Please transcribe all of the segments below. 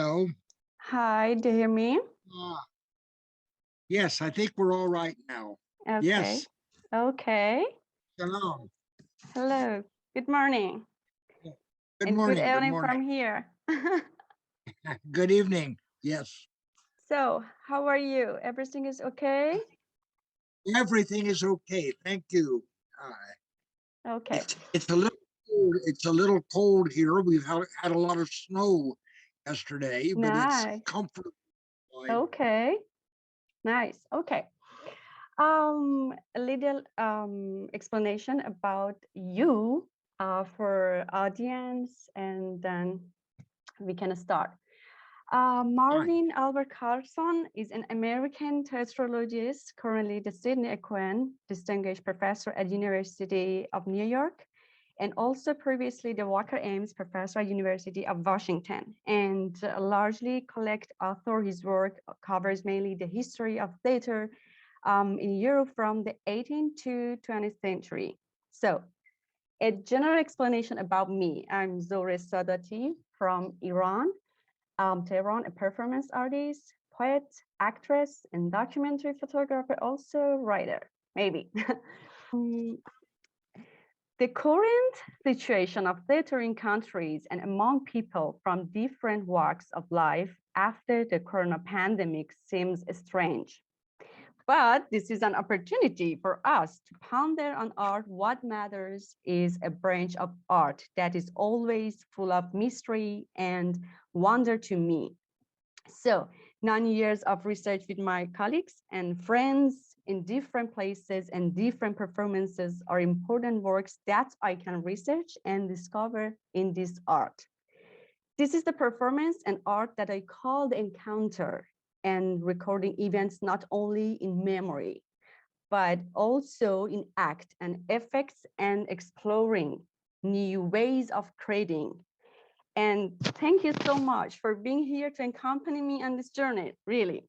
Hello. Hi, do you hear me? Ah, yes, I think we're all right now. Okay. Yes, Okay. shalom. Hello. Good morning Yeah. Good and good morning. Good evening morning. from here. Good evening. Yes, So, how are you? Everything is okay? everything is okay. Thank you. Uh, Okay. it's a little cold. It's a little cold here. We've had a lot of snow yesterday, but it's Nice. comfortable. Okay. Nice. Okay. A little explanation about you for audience, and then we can start. Fine. Marvin Albert Carlson is an American theatrologist, currently the Sidney Equine Distinguished Professor at University of New York, and also previously the Walker-Ames Professor at University of Washington. And largely collect author, his work covers mainly the history of theater in Europe from the 18th to 20th century. So a general explanation about me. I'm Zohreh Sadati from Iran, Tehran, a performance artist, poet, actress, and documentary photographer, also writer, maybe. The current situation of theater in countries and among people from different walks of life after the corona pandemic seems strange. But this is an opportunity for us to ponder on art. What matters is a branch of art that is always full of mystery and wonder to me. So 9 years of research with my colleagues and friends in different places and different performances are important works that I can research and discover in this art. This is the performance and art that I call the encounter and recording events not only in memory, but also in act and effects and exploring new ways of creating. And thank you so much for being here to accompany me on this journey, really.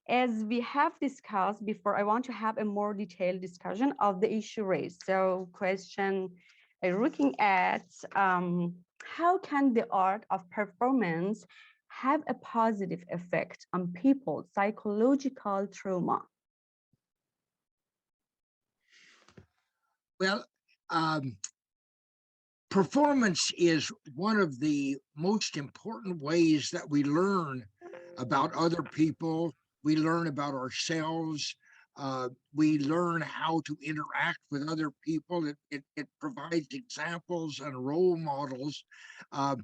As we have discussed before, I want to have a more detailed discussion of the issue raised. So question looking at how can the art of performance have a positive effect on people's psychological trauma? Well, um, performance is one of the most important ways that we learn about other people. We learn about ourselves. We learn how to interact with other people. It provides examples and role models. Uh,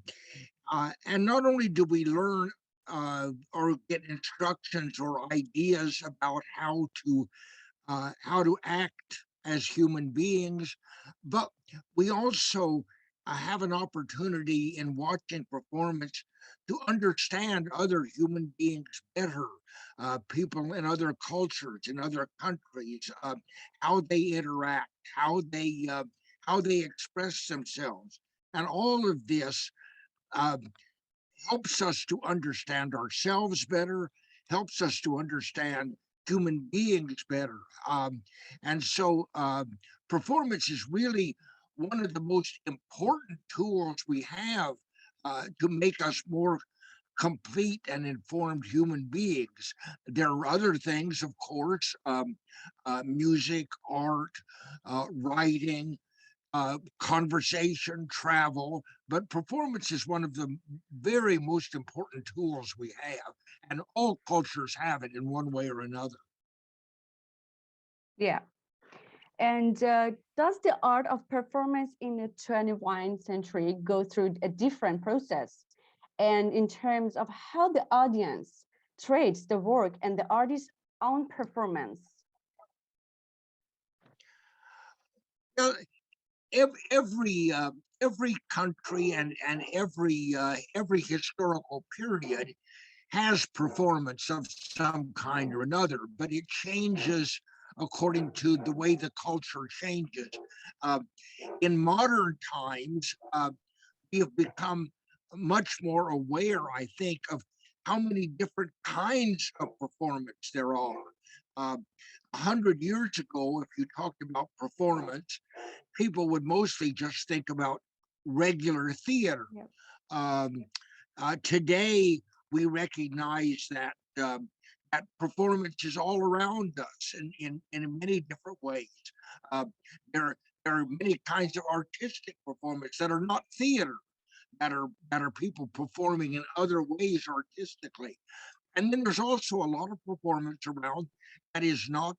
and not only do we learn or get instructions or ideas about how to act as human beings, but we also have an opportunity in watching performance to understand other human beings better, people in other cultures, in other countries, how they interact, how they express themselves, and all of this uh, helps us to understand ourselves better, helps us to understand human beings better. And so performance is really one of the most important tools we have to make us more complete and informed human beings. There are other things, of course, music, art, writing, conversation, travel, but performance is one of the very most important tools we have, and all cultures have it in one way or another. Yeah. And does the art of performance in the 21st century go through a different process? And in terms of how the audience treats the work and the artist's own performance? Well, every country and every historical period has performance of some kind or another, but it changes according to the way the culture changes. Uh, in modern times, we have become much more aware, I think, of how many different kinds of performance there are. 100 years ago, if you talked about performance, people would mostly just think about regular theater. Yep. Um, Today, we recognize that that performance is all around us in many different ways. Uh, there, there are many kinds of artistic performance that are not theater, that are people performing in other ways artistically. And then there's also a lot of performance around that is not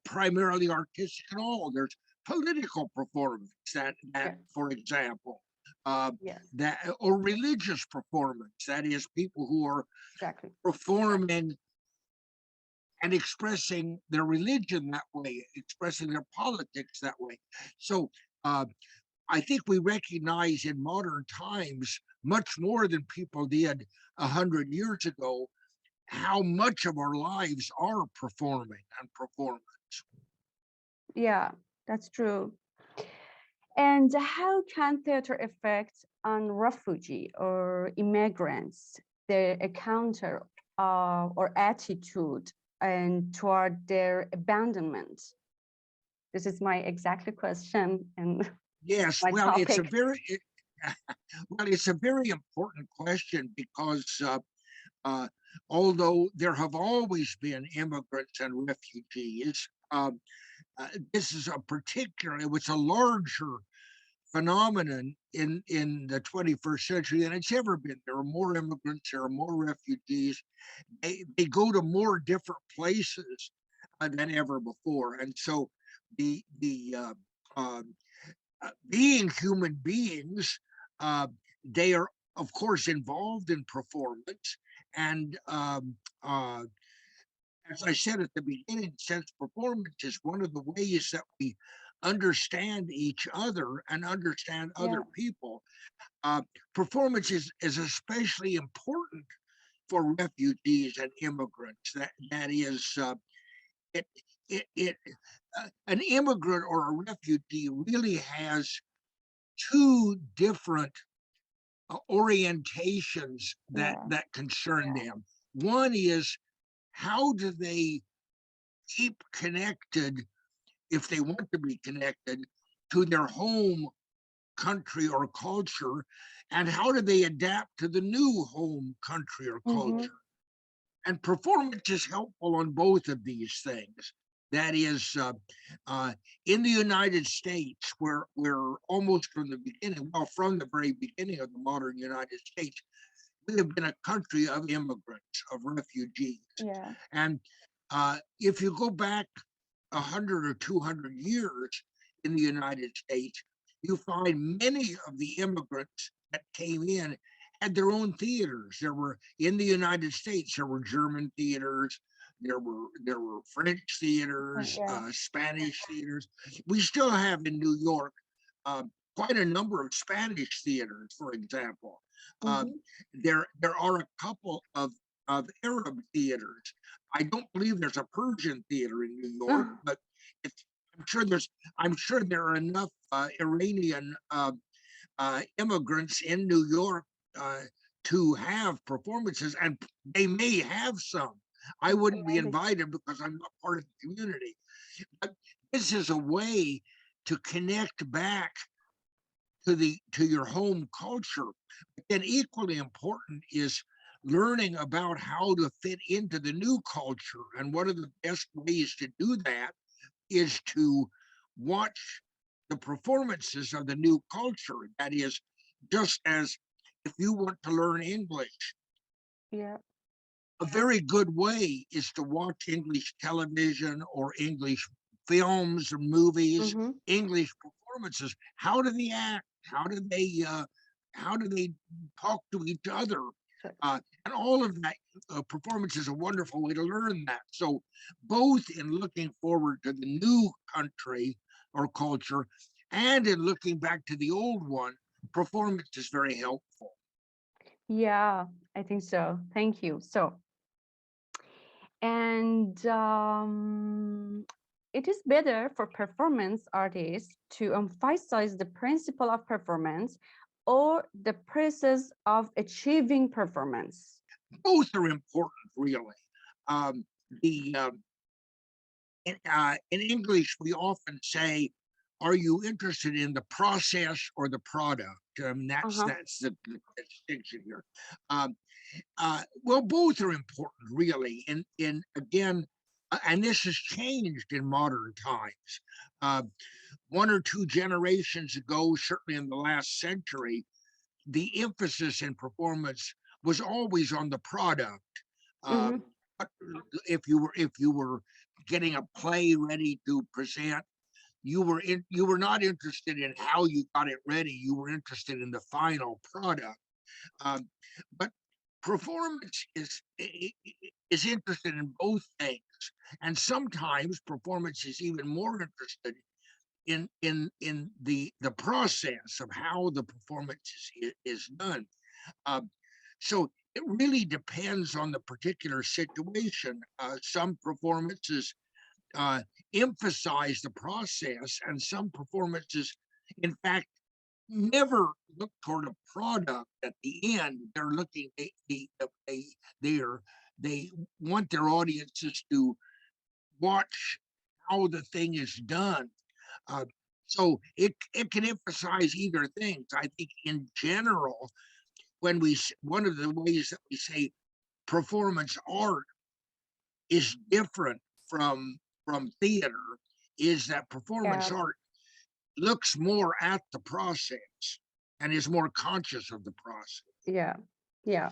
primarily artistic at all. There's political performance that Yeah. for example, uh, Yes. that or religious performance. That is people who are Exactly. performing and expressing their religion that way, expressing their politics that way. So uh, I think we recognize in modern times much more than people did 100 years ago how much of our lives are performing and performance. Yeah, that's true. And how can theater affect on refugee or immigrants, their encounter or attitude and toward their abandonment? This is my exactly question and Yes, my well, topic. well, it's a very important question because uh, although there have always been immigrants and refugees, this is a particular, it was a larger phenomenon in the 21st century than it's ever been. There are more immigrants, there are more refugees. They go to more different places than ever before, and so the being human beings, uh, they are of course involved in performance, and as I said at the beginning, since performance is one of the ways that we understand each other and understand Yeah. other people, uh, performance is especially important for refugees and immigrants. That is, it it an immigrant or a refugee really has two different orientations Yeah. that concern them. One is how do they keep connected if they want to be connected to their home country or culture, and how do they adapt to the new home country or Mm-hmm. culture? And performance is helpful on both of these things. That is, in the United States, where almost from the beginning, well, from the very beginning of the modern United States, we have been a country of immigrants, of refugees. Yeah. And if you go back 100 or 200 years in the United States, you find many of the immigrants that came in had their own theaters. There were in the United States, there were German theaters, there were French theaters, Yeah. Spanish theaters. We still have in New York uh, quite a number of Spanish theaters, for example. Uh, Mm-hmm. there are a couple of Arab theaters. I don't believe there's a Persian theater in New York, but it's, I'm sure there's I'm sure there are enough Iranian immigrants in New York uh, to have performances, and they may have some. I wouldn't be Maybe. invited because I'm not part of the community. But this is a way to connect back to your home culture. But then equally important is learning about how to fit into the new culture. And one of the best ways to do that is to watch the performances of the new culture. That is, just as if you want to learn English, Yeah. a very good way is to watch English television or English films or movies, Mm-hmm. English performances. How do they act? How do they talk to each other? Sure. And all of that performance is a wonderful way to learn that. So, both in looking forward to the new country or culture and in looking back to the old one, performance is very helpful. Yeah, I think so. Thank you. So, and it is better for performance artists to emphasize the principle of performance or the process of achieving performance. Both are important, really. Um, the In English, we often say are you interested in the process or the product? Uh-huh. That's the distinction here. Um, well, both are important, really. In again, and this has changed in modern times. Uh, one or two generations ago, certainly in the last century, the emphasis in performance was always on the product. Uh, Mm-hmm. if you were getting a play ready to present, you were not interested in how you got it ready. You were interested in the final product. Um, but performance is interested in both things, and sometimes performance is even more interested in the process of how the performance is done. Um, so it really depends on the particular situation. Some performances uh, emphasize the process, and some performances, in fact, never look toward a product at the end. They're looking they are they want their audiences to watch how the thing is done. Uh, so it can emphasize either things. I think in general, one of the ways that we say performance art is different from theater is that Yeah. performance art looks more at the process and is more conscious of the process. Yeah. Yeah.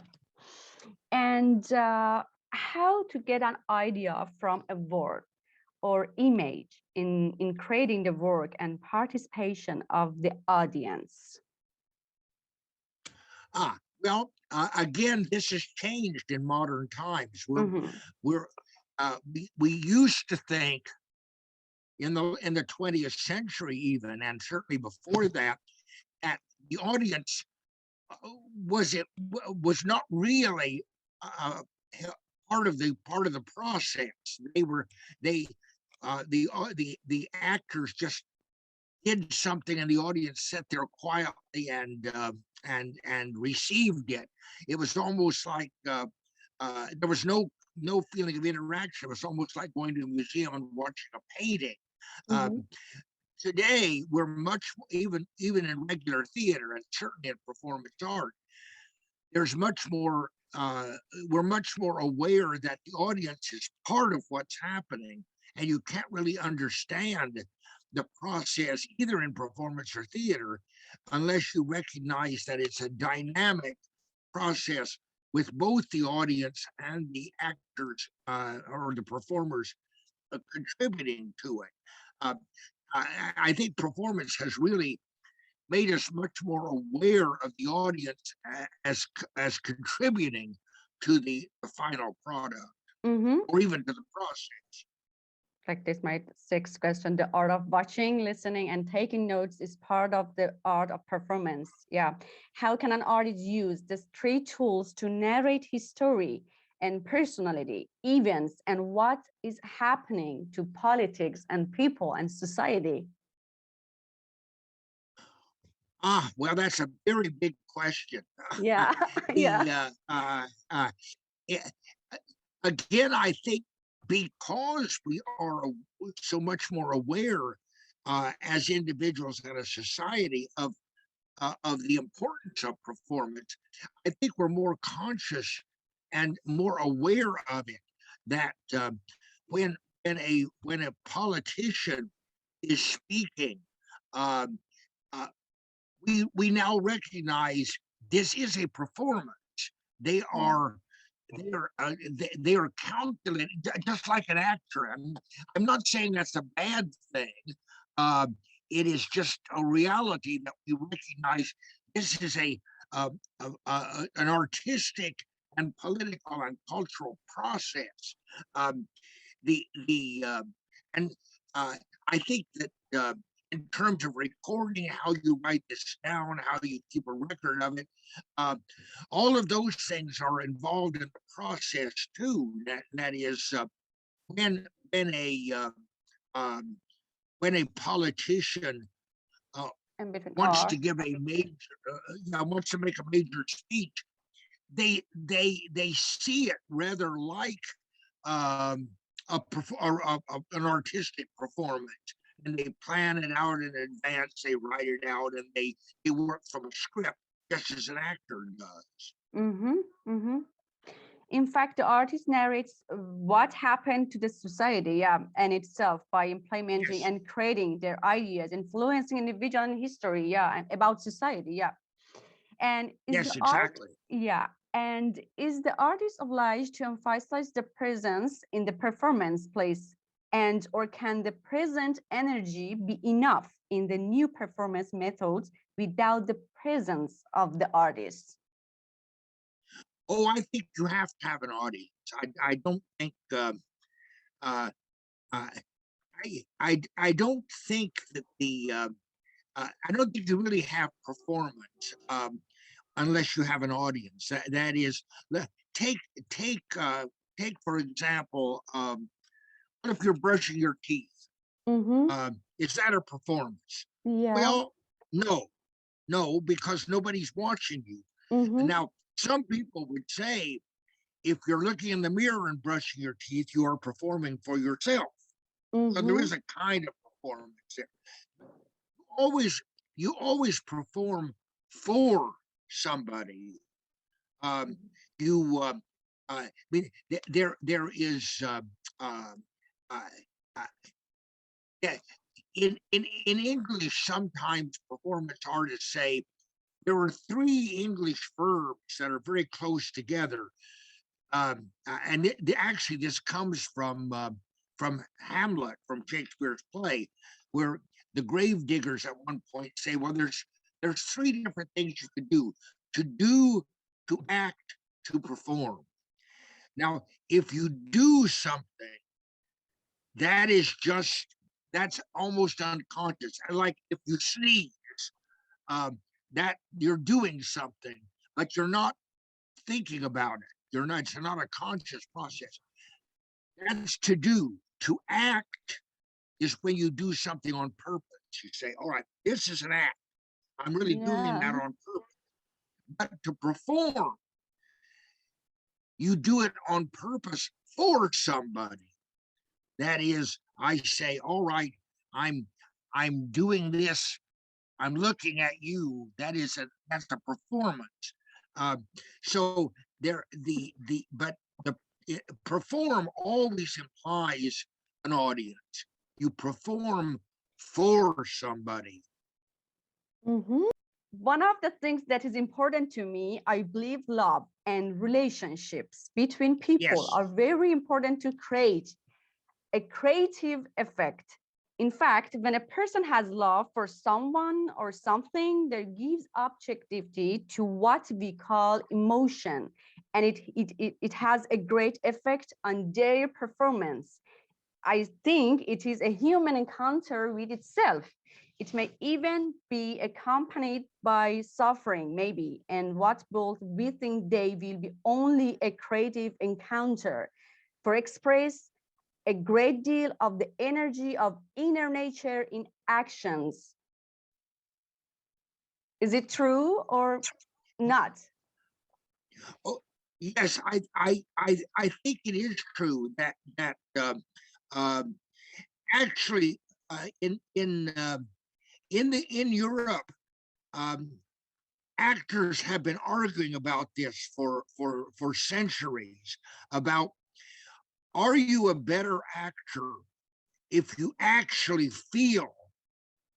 And how to get an idea from a word or image in creating the work and participation of the audience. Again, this has changed in modern times. Mm-hmm. We're we used to think in the 20th century even, and certainly before that, that the audience uh, was not really uh, part of the process. They were they the actors just did something, and the audience sat there quietly and received it. It was almost like there was no feeling of interaction. It was almost like going to a museum and watching a painting. Mm-hmm. Um, Today, we're much even in regular theater and certainly in performance art. There's much more. We're much more aware that the audience is part of what's happening, and you can't really understand the process either in performance or theater unless you recognize that it's a dynamic process with both the audience and the actors or the performers contributing to it. Uh, I think performance has really made us much more aware of the audience as contributing to the final product Mm-hmm. or even to the process. Like this, my sixth question: the art of watching, listening, and taking notes is part of the art of performance. Yeah. How can an artist use these three tools to narrate his story and personality, events, and what is happening to politics and people and society? Well, that's a very big question. Yeah. Yeah. the eh, Again, I think because we are so much more aware as individuals and a society of the importance of performance, I think we're more conscious and more aware of it. That when when a politician is speaking, um, uh, we now recognize this is a performance. They Yeah. are they are calculated just like an actor. I'm not saying that's a bad thing. Uh, it is just a reality that we recognize this is an artistic and political and cultural process. Um, the and I think that in terms of recording, how you write this down, how you keep a record of it, uh, all of those things are involved in the process too. That is when when a um, when a politician uh, And between wants to art. give a major, wants to make a major speech, they see it rather like um, an artistic performance. and they plan it out in advance. They write it out, and they work from a script, just as an actor does. Mm-hmm, mm-hmm. In fact, the artist narrates what happened to the society, yeah, and itself by implementing Yes. and creating their ideas, influencing individual in history, yeah, and about society, yeah. And is the Yes, art, exactly. yeah, and is the artist obliged to emphasize the presence in the performance place, and or can the present energy be enough in the new performance methods without the presence of the artist? Oh, I think you have to have an audience. I don't think uh, uh, I don't think that I don't think you really have performance unless you have an audience. That is, take take uh, take for example, what if you're brushing your teeth? Mm-hmm. Is that a performance? Yeah. Well, no, no, because nobody's watching you. And Mm-hmm. now, some people would say, if you're looking in the mirror and brushing your teeth, you are performing for yourself. Well, there Mm-hmm. is a kind of performance there. Always, you always perform for somebody. Um, you, I mean, there is, uh, uh, uh, yeah, in English, sometimes performance artists say there are three English verbs that are very close together. And actually, this comes from Hamlet, from Shakespeare's play, where the grave diggers at one point say, "Well, there's three different things you could do, to act, to perform." Now, if you do something, that is that's almost unconscious. And like if you sneeze, um, that you're doing something, but you're not thinking about it. It's not a conscious process. That's to do. To act is when you do something on purpose. You say, all right, this is an act. I'm really doing Yeah. that on purpose. But to perform, you do it on purpose for somebody. That is, I say, all right, I'm I'm doing this. I'm looking at you. That's a performance. Uh, so but the perform always implies an audience. You perform for somebody. Mm-hmm. One of the things that is important to me, I believe love and relationships between people Yes, are very important to create a creative effect. In fact, when a person has love for someone or something, that gives objectivity to what we call emotion, and it has a great effect on their performance. I think it is a human encounter with itself. It may even be accompanied by suffering, maybe, and what both we think they will be only a creative encounter for express a great deal of the energy of inner nature in actions. Is it true or not? oh, yes. I think it is true that um, actually in Europe, um, actors have been arguing about this for centuries about, are you a better actor if you actually feel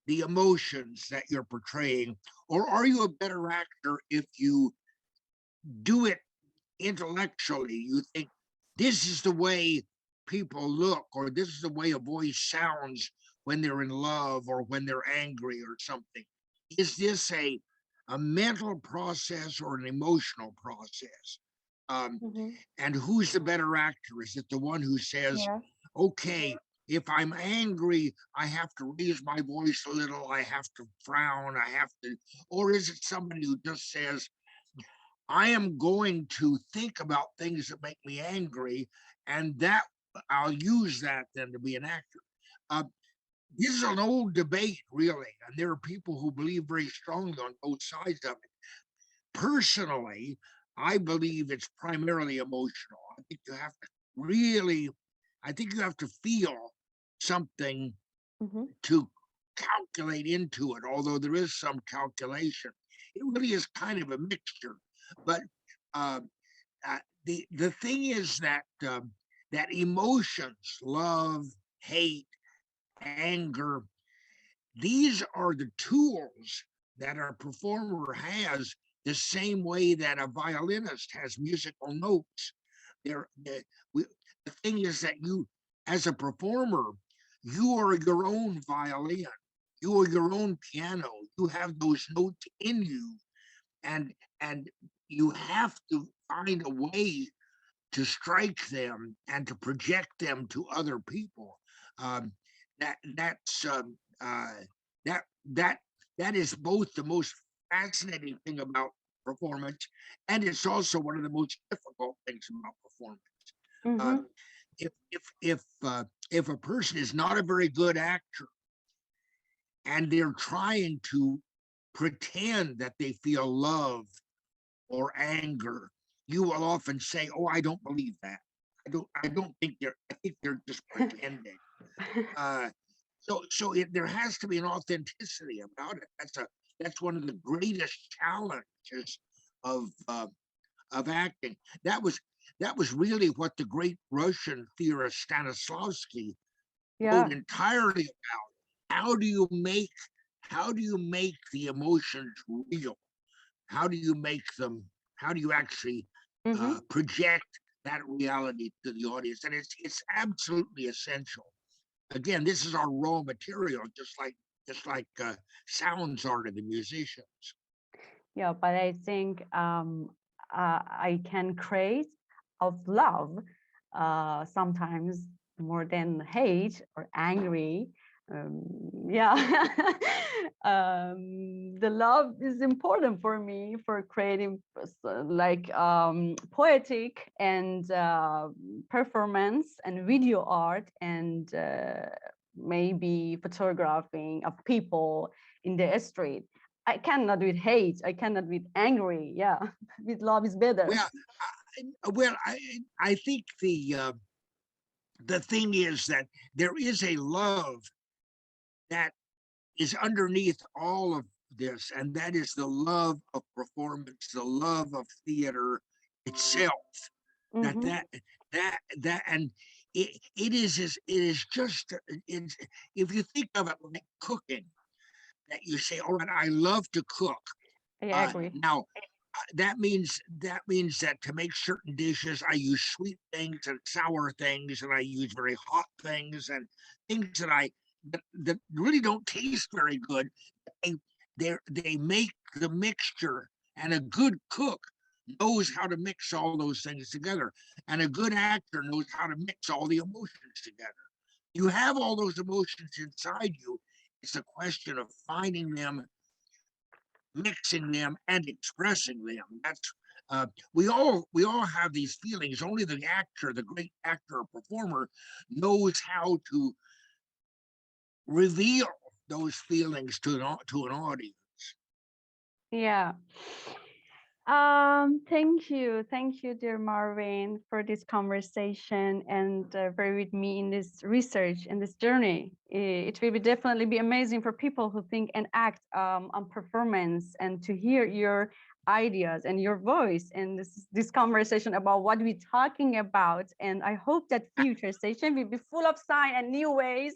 the emotions that you're portraying, or are you a better actor if you do it intellectually? You think this is the way people look, or this is the way a voice sounds when they're in love or when they're angry or something. Is this a mental process or an emotional process? Um, Mhm. and who's the better actor? Is it the one who says, Yes. okay, if I'm angry, I have to raise my voice a little, I have to frown, I have to, or is it somebody who just says, I am going to think about things that make me angry, and that I'll use that then to be an actor. Uh, this is an old debate, really, and there are people who believe very strongly on both sides of it. Personally, I believe it's primarily emotional. I think you have to really, I think you have to feel something Mhm. to calculate into it, although there is some calculation. It really is kind of a mixture. But uh, the thing is that that emotions, love, hate, anger, these are the tools that a performer has, the same way that a violinist has musical notes. There, the thing is that you, as a performer, you are your own violin, you are your own piano. You have those notes in you, and and you have to find a way to strike them and to project them to other people. Um, that's that that that is both the most fascinating thing about performance, and it's also one of the most difficult things about performance. Uh, Mhm. if a person is not a very good actor and they're trying to pretend that they feel love or anger, you will often say, "Oh, I don't believe that. I don't think they're. I think they're just pretending." Uh, there has to be an authenticity about it. That's one of the greatest challenges of uh, of acting. That was that was really what the great Russian theorist Stanislavski wrote Yeah. entirely about. How do you make the emotions real? How do you make them? How do you actually Mhm. project that reality to the audience? And it's absolutely essential. Again, this is our raw material, just like sounds are to the musicians. Yeah, but I think I can create of love sometimes more than hate or angry. Um, yeah, the love is important for me for creating like poetic and performance and video art and maybe photographing of people in the street. I cannot with hate. I cannot with angry. Yeah, with love is better. Well, I think the thing is that there is a love that is underneath all of this, and that is the love of performance, the love of theater itself. That Mm-hmm. that that and it is just it's, if you think of it like cooking, that you say, all right, I love to cook. I agree. Now that means that to make certain dishes, I use sweet things and sour things, and I use very hot things and things that really don't taste very good. They they make the mixture, and a good cook knows how to mix all those things together, and a good actor knows how to mix all the emotions together. You have all those emotions inside you. It's a question of finding them, mixing them, and expressing them. That's we all have these feelings. Only the actor, the great actor or performer, knows how to reveal those feelings to an audience. Yeah. Thank you, dear Marvin, for this conversation and bear with me in this research and this journey. It will be definitely be amazing for people who think and act on performance and to hear your ideas and your voice and this conversation about what we're talking about. And I hope that future session will be full of sign and new ways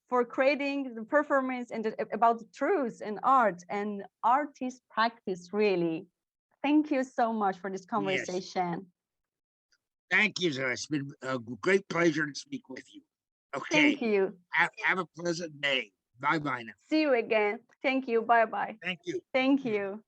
for creating the performance and about the truth and art and artist practice really. Thank you so much for this Yes. conversation. Thank you, sir. It's been a great pleasure to speak with you. Thank Okay. you. Have a pleasant day. Bye bye now. See you again. Thank you. Bye bye. Thank you. Thank you.